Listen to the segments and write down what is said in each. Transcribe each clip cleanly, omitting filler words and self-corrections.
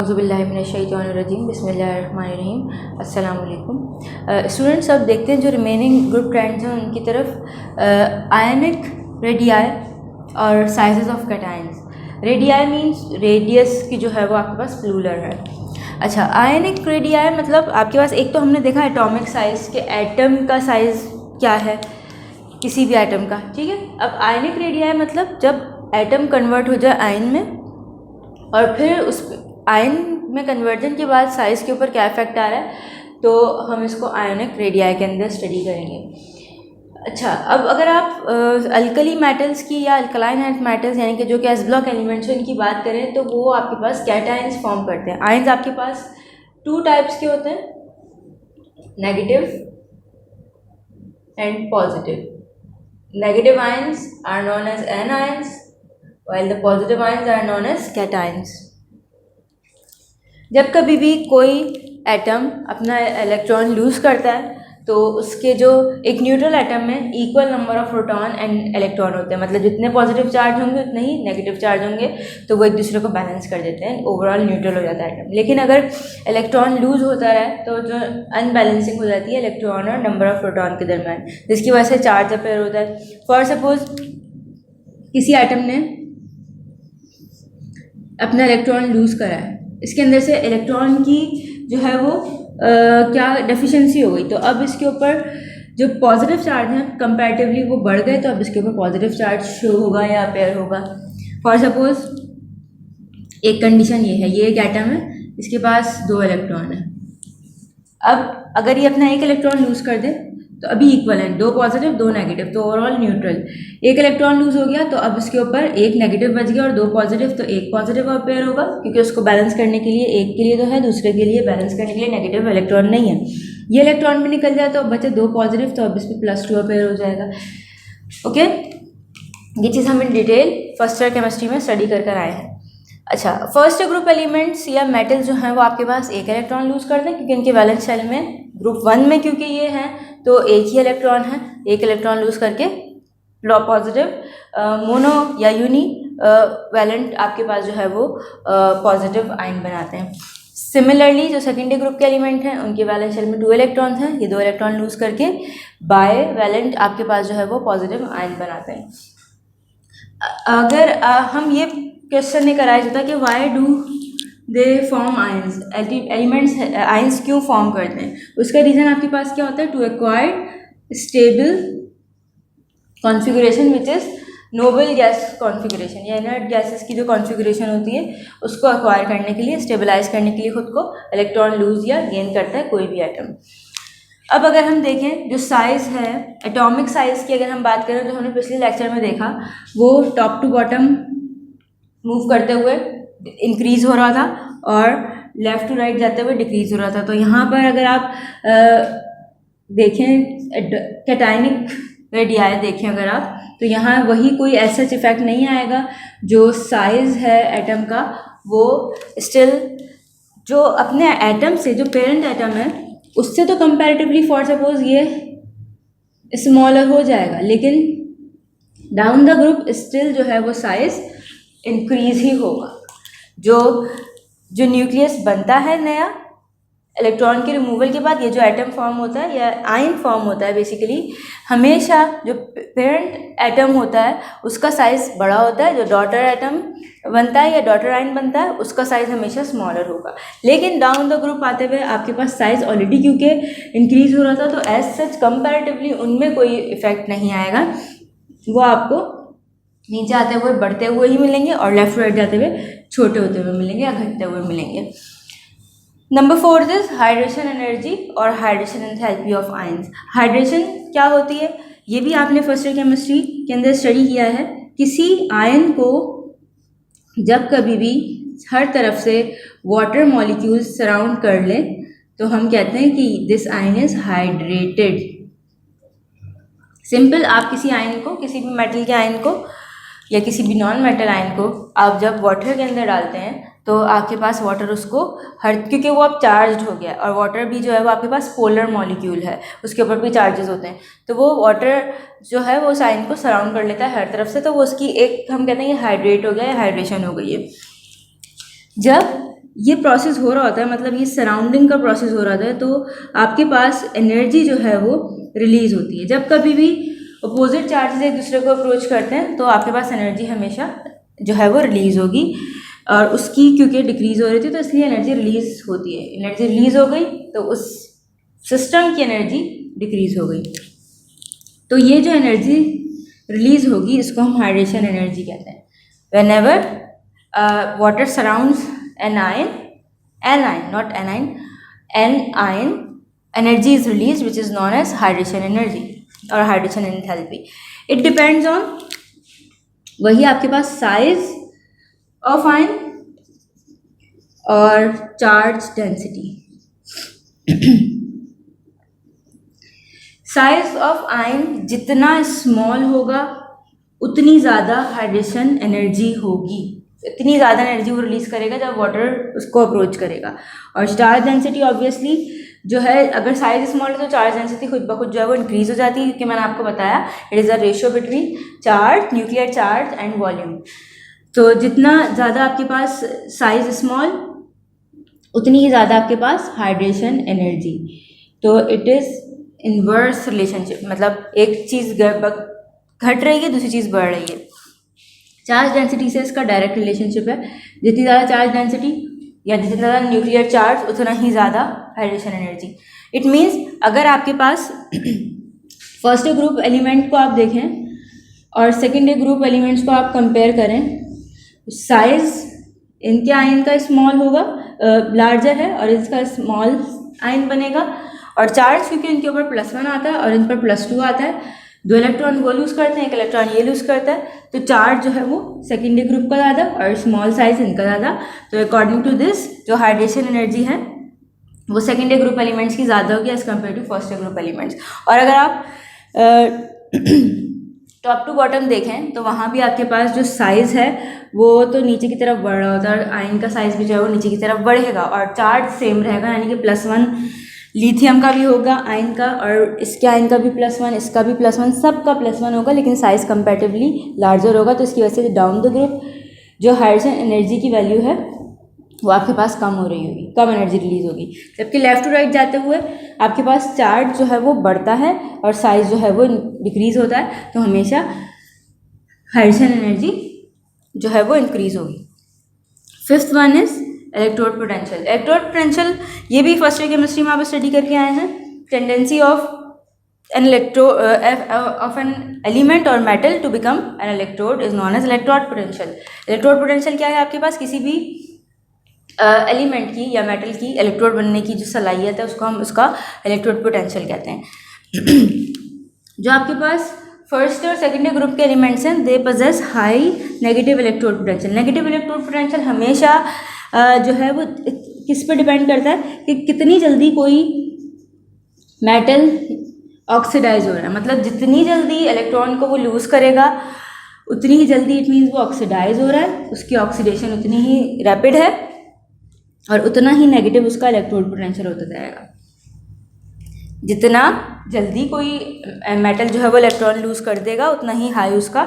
औज़ुबिल्लाहिमिनश्शैतानिर्रजीम बिस्मिल्लाहिर्रहमानिर्रहीम अस्सलाम वालेकुम। स्टूडेंट्स, अब देखते हैं जो रिमेनिंग ग्रुप ट्रेंड्स हैं उनकी तरफ। आयनिक रेडियाई और sizes of cations. Radii means radius की जो है वो आपके पास प्लूरल है। अच्छा, आयनिक रेडियाई मतलब आपके पास एक तो हमने देखा एटॉमिक साइज़ के एटम का साइज़ क्या है किसी भी एटम का, ठीक है। अब आयनिक रेडियाई मतलब जब एटम कन्वर्ट हो जाए आयन में और फिर उस आयन में कन्वर्जन के बाद साइज़ के ऊपर क्या इफेक्ट आ रहा है, तो हम इसको आयनिक रेडियाई के अंदर स्टडी करेंगे। अच्छा, अब अगर आप अल्कली मेटल्स की या अल्कलाइन मेटल्स यानी कि जो कि एस ब्लॉक एलिमेंट्स हैं इनकी बात करें तो वो आपके पास कैटायंस फॉर्म करते हैं। आयंस आपके पास टू टाइप्स के होते हैं, negative and positive. Negative ions are known as anions while the positive ions are known as cations। जब कभी भी कोई एटम अपना इलेक्ट्रॉन लूज़ करता है तो उसके जो एक न्यूट्रल एटम में equal number of proton and electron होते हैं, मतलब जितने पॉजिटिव चार्ज होंगे उतने ही नेगेटिव चार्ज होंगे, तो वो एक दूसरे को बैलेंस कर देते हैं, ओवरऑल न्यूट्रल हो जाता है एटम। लेकिन अगर इलेक्ट्रॉन लूज़ होता रहे तो जो अनबैलेंसिंग हो जाती है इलेक्ट्रॉन और नंबर ऑफ प्रोटॉन के दरमियान, जिसकी वजह से चार्ज अपेयर होता है। फॉर सपोज किसी एटम ने अपना इलेक्ट्रॉन लूज़ करा है, इसके अंदर से इलेक्ट्रॉन की जो है वो क्या डेफिशिएंसी हो गई, तो अब इसके ऊपर जो पॉजिटिव चार्ज हैं कंपैरेटिवली वो बढ़ गए, तो अब इसके ऊपर पॉजिटिव चार्ज शो होगा या अपेयर होगा। फॉर सपोज एक कंडीशन ये है, ये एक एटम है, इसके पास 2 इलेक्ट्रॉन है। अब अगर ये अपना एक इलेक्ट्रॉन लूज़ कर दे तो अभी इक्वल है, 2 पॉजिटिव 2 नेगेटिव, तो ओवरऑल न्यूट्रल। एक इलेक्ट्रॉन लूज़ हो गया तो अब इसके ऊपर एक नेगेटिव बच गया और 2 पॉजिटिव, तो एक पॉजिटिव अपेयर होगा क्योंकि उसको बैलेंस करने के लिए एक के लिए तो है, दूसरे के लिए बैलेंस करने के लिए नेगेटिव इलेक्ट्रॉन नहीं है। ये इलेक्ट्रॉन भी निकल जाए तो अब बचे 2 पॉजिटिव, तो अब इस पर +2 अपेयर हो जाएगा। ओके, ये चीज़ हम in detail first year chemistry में स्टडी कर आए हैं। अच्छा, फर्स्ट ग्रुप एलिमेंट्स या मेटल्स जो हैं वो आपके पास एक इलेक्ट्रॉन लूज़ कर दें क्योंकि इनके वैलेंस शेल में ग्रुप 1 में क्योंकि ये हैं तो एक ही इलेक्ट्रॉन है, एक इलेक्ट्रॉन लूज़ करके पॉजिटिव मोनो या यूनी वैलेंट आपके पास जो है वो पॉजिटिव आयन बनाते हैं। सिमिलरली जो सेकेंडरी ग्रुप के एलिमेंट हैं उनके वैलेंस शेल में 2 इलेक्ट्रॉन हैं, ये 2 इलेक्ट्रॉन लूज़ करके बाय वैलेंट आपके पास जो है वो पॉजिटिव आयन बनाते हैं। अगर हम ये क्वेश्चन नहीं कराया जाता कि why do they form ions, elements ions क्यों फॉर्म करते हैं, उसका रीज़न आपके पास क्या होता है, to acquire stable configuration which is noble gas configuration, या इनर्ट गैसेस की जो कॉन्फ़िगरेशन होती है उसको एक्वायर करने के लिए, स्टेबलाइज करने के लिए खुद को इलेक्ट्रॉन लूज़ या गेन करता है कोई भी एटम। अब अगर हम देखें जो साइज़ है एटॉमिक साइज़ की, अगर हम बात करें तो हमने पिछले लेक्चर में देखा वो टॉप टू बॉटम मूव करते हुए इंक्रीज़ हो रहा था और लेफ़्ट टू राइट जाते हुए डिक्रीज़ हो रहा था। तो यहाँ पर अगर आप देखें कैटायनिक रेडियाई देखें अगर आप, तो यहाँ वही कोई ऐसा इफेक्ट नहीं आएगा, जो साइज़ है एटम का वो स्टिल जो अपने एटम से जो पेरेंट एटम है उससे तो कंपैरेटिवली फॉर सपोज ये स्मॉलर हो जाएगा, लेकिन डाउन द ग्रुप स्टिल जो है वो साइज़ इंक्रीज़ ही होगा। जो न्यूक्लियस बनता है नया इलेक्ट्रॉन के रिमूवल के बाद, ये जो एटम फॉर्म होता है या आयन फॉर्म होता है, बेसिकली हमेशा जो पेरेंट एटम होता है उसका साइज़ बड़ा होता है, जो डॉटर एटम बनता है या डॉटर आयन बनता है उसका साइज़ हमेशा स्मॉलर होगा। लेकिन डाउन द ग्रुप आते हुए आपके पास साइज़ ऑलरेडी क्योंकि इंक्रीज़ हो रहा था तो एज सच कंपैरेटिवली उनमें कोई इफ़ेक्ट नहीं आएगा, वो आपको नीचे आते हुए बढ़ते हुए ही मिलेंगे और लेफ्ट राइट जाते हुए छोटे होते हुए मिलेंगे या घटते हुए मिलेंगे। नंबर 4 इज हाइड्रेशन एनर्जी और hydration enthalpy of ions. Hydration क्या होती है ये भी आपने फर्स्ट ईयर केमिस्ट्री के अंदर स्टडी किया है। किसी आयन को जब कभी भी हर तरफ से वाटर मॉलिक्यूल्स सराउंड कर लें तो हम कहते हैं कि this ion is hydrated. Simple, आप किसी आयन को, किसी भी मेटल के आयन को या किसी भी नॉन मेटल आयन को आप जब वाटर के अंदर डालते हैं तो आपके पास वाटर उसको क्योंकि वो अब चार्ज हो गया और वाटर भी जो है वो आपके पास पोलर मॉलिक्यूल है, उसके ऊपर भी चार्जेस होते हैं, तो वो वाटर जो है वो उस आयन को सराउंड कर लेता है हर तरफ से, तो वो उसकी एक हम कहते हैं कि हाइड्रेट हो गया या हाइड्रेशन हो गई है। जब ये प्रोसेस हो रहा होता है, मतलब ये सराउंडिंग का प्रोसेस हो रहा होता है, तो आपके पास एनर्जी जो है वो रिलीज होती है। जब कभी भी अपोजिट चार्जेस एक दूसरे को अप्रोच करते हैं तो आपके पास एनर्जी हमेशा जो है वो रिलीज होगी, और उसकी क्योंकि डिक्रीज हो रही थी तो इसलिए एनर्जी रिलीज होती है। एनर्जी रिलीज हो गई तो उस सिस्टम की एनर्जी डिक्रीज हो गई। तो ये जो एनर्जी रिलीज होगी इसको हम हाइड्रेशन एनर्जी कहते हैं। Whenever water surrounds an ion not anion, an ion, energy is released which is known as hydration energy or hydration enthalpy. It depends on वही आपके पास size of ion और charge density. Size of ion जितना small होगा उतनी ज़्यादा hydration energy होगी, इतनी ज़्यादा एनर्जी वो रिलीज़ करेगा जब वाटर उसको अप्रोच करेगा। और चार्ज डेंसिटी ऑब्वियसली जो है, अगर साइज स्मॉल है तो चार्ज डेंसिटी खुद ब खुद जो है वो इंक्रीज़ हो जाती है, क्योंकि मैंने आपको बताया it is a ratio between charge, nuclear charge and volume. तो जितना ज़्यादा आपके पास साइज स्मॉल उतनी ही ज़्यादा आपके पास हाइड्रेशन एनर्जी। तो इट इज़ इनवर्स रिलेशनशिप, मतलब एक चीज़ घट रही है दूसरी चीज़ बढ़ रही है। चार्ज डेंसिटी से इसका डायरेक्ट रिलेशनशिप है, जितनी ज़्यादा चार्ज डेंसिटी या जितना ज़्यादा न्यूक्लियर चार्ज उतना ही ज़्यादा हाइड्रेशन एनर्जी। इट मीन्स अगर आपके पास फर्स्ट ग्रुप एलिमेंट को आप देखें और सेकेंड ग्रुप एलिमेंट्स को आप कंपेयर करें, साइज इनके आयन का स्मॉल होगा, लार्जर है, और इसका स्मॉल आयन बनेगा। और चार्ज क्योंकि इनके ऊपर +1 आता है और इन पर +2 आता है, 2 इलेक्ट्रॉन वो लूज़ करते हैं, 1 इलेक्ट्रॉन ये लूज़ करता है, तो चार्ज जो है वो सेकेंडरी ग्रुप का ज़्यादा और स्मॉल साइज इनका ज़्यादा। तो अकॉर्डिंग टू दिस जो हाइड्रेशन एनर्जी है वो सेकेंडरी ग्रुप एलिमेंट्स की ज़्यादा होगी as compared to first group elements. और अगर आप टॉप टू बॉटम देखें तो वहाँ भी आपके पास जो साइज़ है वो तो नीचे की तरफ बढ़ रहा होता है, और आयन का साइज़ भी जो है वो नीचे की तरफ बढ़ेगा, और चार्ज सेम रहेगा, यानी कि +1 लिथियम का भी होगा आयन का, और इसके आयन का भी +1, इसका भी +1, सब का +1 होगा, लेकिन साइज़ कंपैरेटिवली लार्जर होगा। तो इसकी वजह से डाउन द ग्रुप जो हाइड्रोजन एनर्जी की वैल्यू है वो आपके पास कम हो रही होगी, कम एनर्जी रिलीज होगी। जबकि लेफ्ट टू राइट जाते हुए आपके पास चार्ज जो है वो बढ़ता है और साइज़ जो है वो डिक्रीज होता है, तो हमेशा हाइड्रोजन एनर्जी जो है वो इंक्रीज होगी। Fifth one is electrode potential. Electrode potential ये भी फर्स्ट ईयर केमिस्ट्री में आप स्टडी करके आए हैं। टेंडेंसी ऑफ एन एलिमेंट और metal to become an electrode is known as electrode potential. Electrode potential क्या है? आपके पास किसी भी एलिमेंट की या मेटल की इलेक्ट्रोड बनने की जो सलाहियत है उसको हम उसका इलेक्ट्रोड पोटेंशियल कहते हैं। जो आपके पास फर्स्ट और सेकेंड ग्रुप के एलिमेंट्स हैं they possess high negative electrode potential. Negative electrode potential हमेशा जो है वो किस पर डिपेंड करता है कि कितनी जल्दी कोई मेटल ऑक्सीडाइज हो रहा है, मतलब जितनी जल्दी इलेक्ट्रॉन को वो लूज़ करेगा उतनी ही जल्दी इट मीन्स वो ऑक्सीडाइज हो रहा है, उसकी ऑक्सीडेशन उतनी ही रैपिड है और उतना ही नेगेटिव उसका इलेक्ट्रोड पोटेंशियल होता जाएगा। जितना जल्दी कोई मेटल जो है वो इलेक्ट्रॉन लूज़ कर देगा उतना ही हाई उसका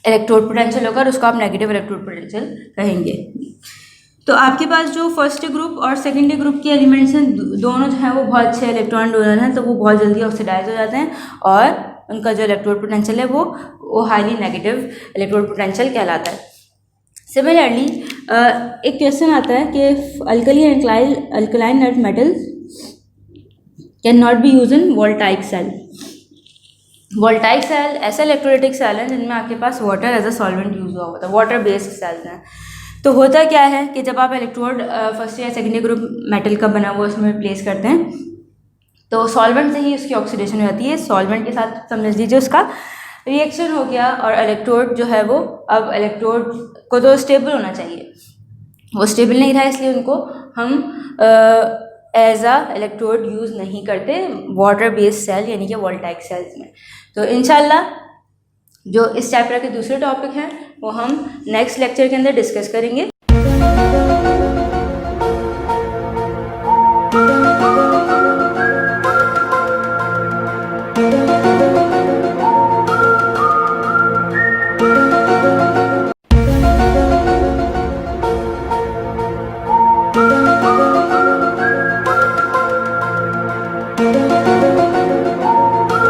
इलेक्ट्रोड पोटेंशियल होगा और उसको आप नेगेटिव इलेक्ट्रोड पोटेंशियल कहेंगे। तो आपके पास जो फर्स्ट ग्रुप और सेकेंड ग्रुप के एलिमेंट्स हैं दोनों जो हैं वो बहुत अच्छे इलेक्ट्रॉन डोनर हैं, तो वो बहुत जल्दी ऑक्सीडाइज हो जाते हैं और उनका जो इलेक्ट्रोड पोटेंशियल है वो हाईली नेगेटिव इलेक्ट्रोड पोटेंशियल कहलाता है। सिमिलरली एक क्वेश्चन आता है कि alkali and alkaline earth metals can not be use in voltaic cell. Voltaic cell ऐसे इलेक्ट्रोलाइटिक सेल हैं जिनमें आपके पास water as a solvent use हुआ होता है, वाटर बेस्ड सेल्स हैं। तो होता क्या है कि जब आप इलेक्ट्रोड फर्स्ट या सेकेंड ग्रुप मेटल का बना हुआ उसमें प्लेस करते हैं तो सॉल्वेंट से ही उसकी ऑक्सीडेशन हो जाती है। सॉल्वेंट के साथ समझ लीजिए उसका रिएक्शन हो गया और इलेक्ट्रोड जो है वो, अब इलेक्ट्रोड को तो स्टेबल होना चाहिए, वो स्टेबल नहीं रहा इसलिए उनको हम एज अ इलेक्ट्रोड यूज़ नहीं करते वाटर बेस्ड सेल यानी कि वोल्टाइक सेल्स में। तो इंशाल्लाह जो इस चैप्टर के दूसरे टॉपिक हैं वो हम नेक्स्ट लेक्चर के अंदर डिस्कस करेंगे।